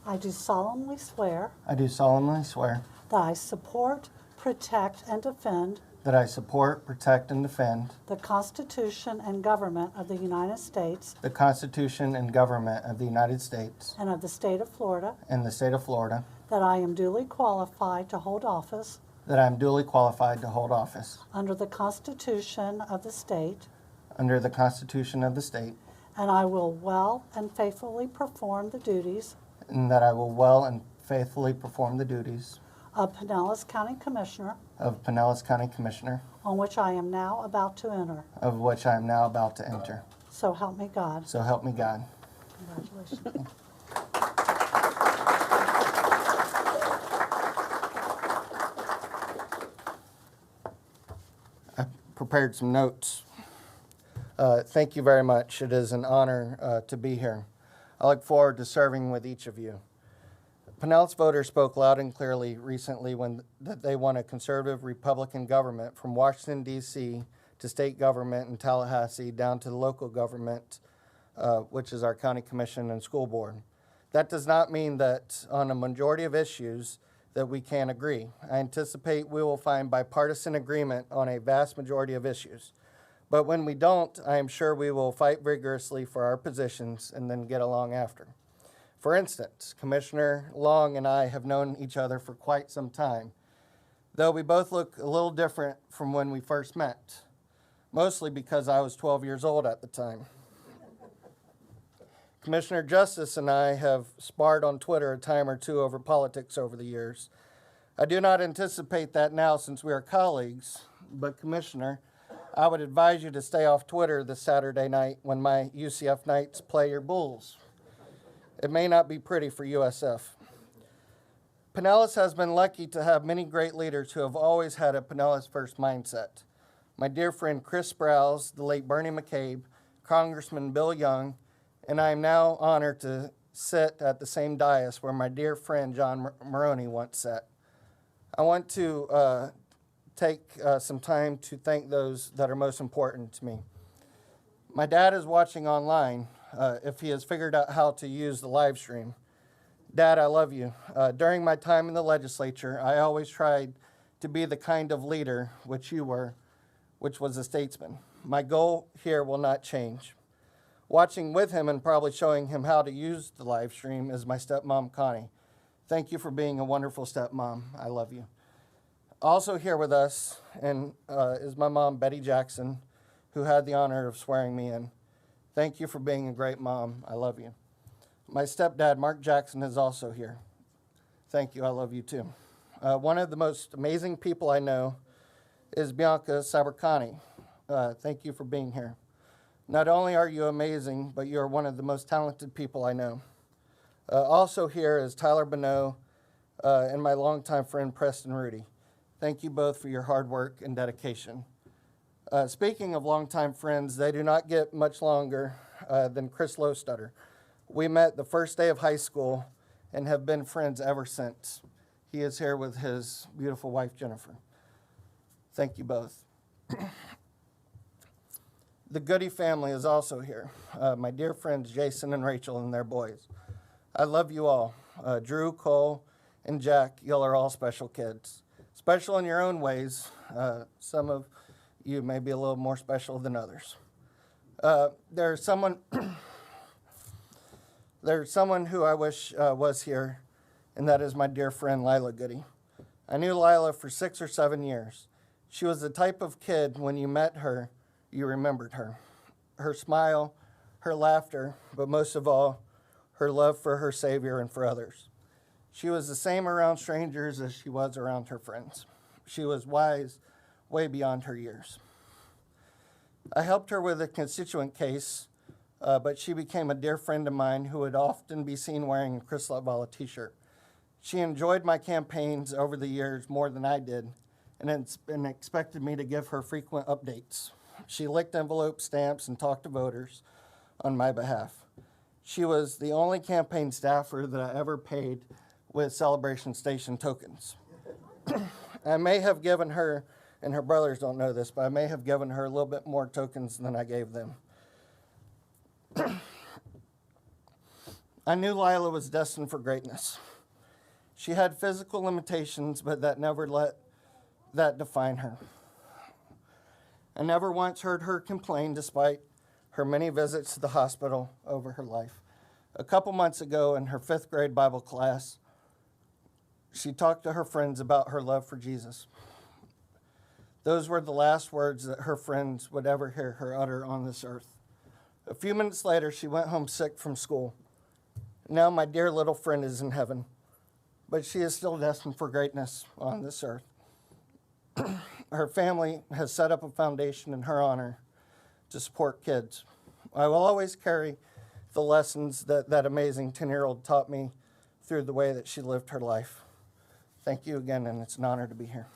I do solemnly swear I do solemnly swear that I support, protect, and defend that I support, protect, and defend the Constitution and government of the United States the Constitution and government of the United States and of the state of Florida, and the state of Florida, that I am duly qualified to hold office that I am duly qualified to hold office under the Constitution of the state, under the Constitution of the state, and I will well and faithfully perform the duties and that I will well and faithfully perform the duties of Pinellas County Commissioner, of Pinellas County Commissioner, on which I am now about to enter. of which I am now about to enter. So help me God. So help me God. Congratulations. I prepared some notes. Thank you very much. It is an honor to be here. I look forward to serving with each of you. Pinellas voters spoke loud and clearly recently that they want a conservative Republican government from Washington, D.C. to state government in Tallahassee down to the local government, which is our county commission and school board. That does not mean that on a majority of issues that we can't agree. I anticipate we will find bipartisan agreement on a vast majority of issues. But when we don't, I am sure we will fight vigorously for our positions and then get along after. For instance, Commissioner Long and I have known each other for quite some time, though we both look a little different from when we first met, mostly because I was 12 years old at the time. Commissioner Justice and I have sparred on Twitter a time or two over politics over the years. I do not anticipate that now since we are colleagues, but Commissioner, I would advise you to stay off Twitter this Saturday night when my UCF Knights play your Bulls. It may not be pretty for USF. Pinellas has been lucky to have many great leaders who have always had a Pinellas first mindset. My dear friend Chris Sprouse, the late Bernie McCabe, Congressman Bill Young, and I am now honored to sit at the same dais where my dear friend John Maroney once sat. I want to take some time to thank those that are most important to me. My dad is watching online if he has figured out how to use the live stream. Dad, I love you. During my time in the legislature, I always tried to be the kind of leader which you were, which was a statesman. My goal here will not change. Watching with him and probably showing him how to use the live stream is my stepmom, Connie. Thank you for being a wonderful stepmom. I love you. Also here with us is my mom, Betty Jackson, who had the honor of swearing me in. Thank you for being a great mom. I love you. My stepdad, Mark Jackson, is also here. Thank you. I love you too. One of the most amazing people I know is Bianca Sabercani. Thank you for being here. Not only are you amazing, but you are one of the most talented people I know. Also here is Tyler Bonneau and my longtime friend, Preston Rudy. Thank you both for your hard work and dedication. Speaking of longtime friends, they do not get much longer than Chris Lowstutter. We met the first day of high school and have been friends ever since. He is here with his beautiful wife, Jennifer. Thank you both. The Goody family is also here. My dear friends, Jason and Rachel and their boys. I love you all. Drew, Cole, and Jack, y'all are all special kids. Special in your own ways. Some of you may be a little more special than others. There's someone who I wish was here, and that is my dear friend Lila Goody. I knew Lila for 6 or 7 years. She was the type of kid when you met her, you remembered her. Her smile, her laughter, but most of all, her love for her Savior and for others. She was the same around strangers as she was around her friends. She was wise way beyond her years. I helped her with a constituent case, but she became a dear friend of mine who would often be seen wearing a Chris Latvala t-shirt. She enjoyed my campaigns over the years more than I did and expected me to give her frequent updates. She licked envelope stamps and talked to voters on my behalf. She was the only campaign staffer that I ever paid with Celebration Station tokens. I may have given her, and her brothers don't know this, but I may have given her a little bit more tokens than I gave them. I knew Lila was destined for greatness. She had physical limitations, but that never let that define her. I never once heard her complain despite her many visits to the hospital over her life. A couple months ago in her 5th grade Bible class, she talked to her friends about her love for Jesus. Those were the last words that her friends would ever hear her utter on this earth. A few minutes later, she went home sick from school. Now my dear little friend is in heaven, but she is still destined for greatness on this earth. Her family has set up a foundation in her honor to support kids. I will always carry the lessons that amazing 10-year-old taught me through the way that she lived her life. Thank you again, and it's an honor to be here.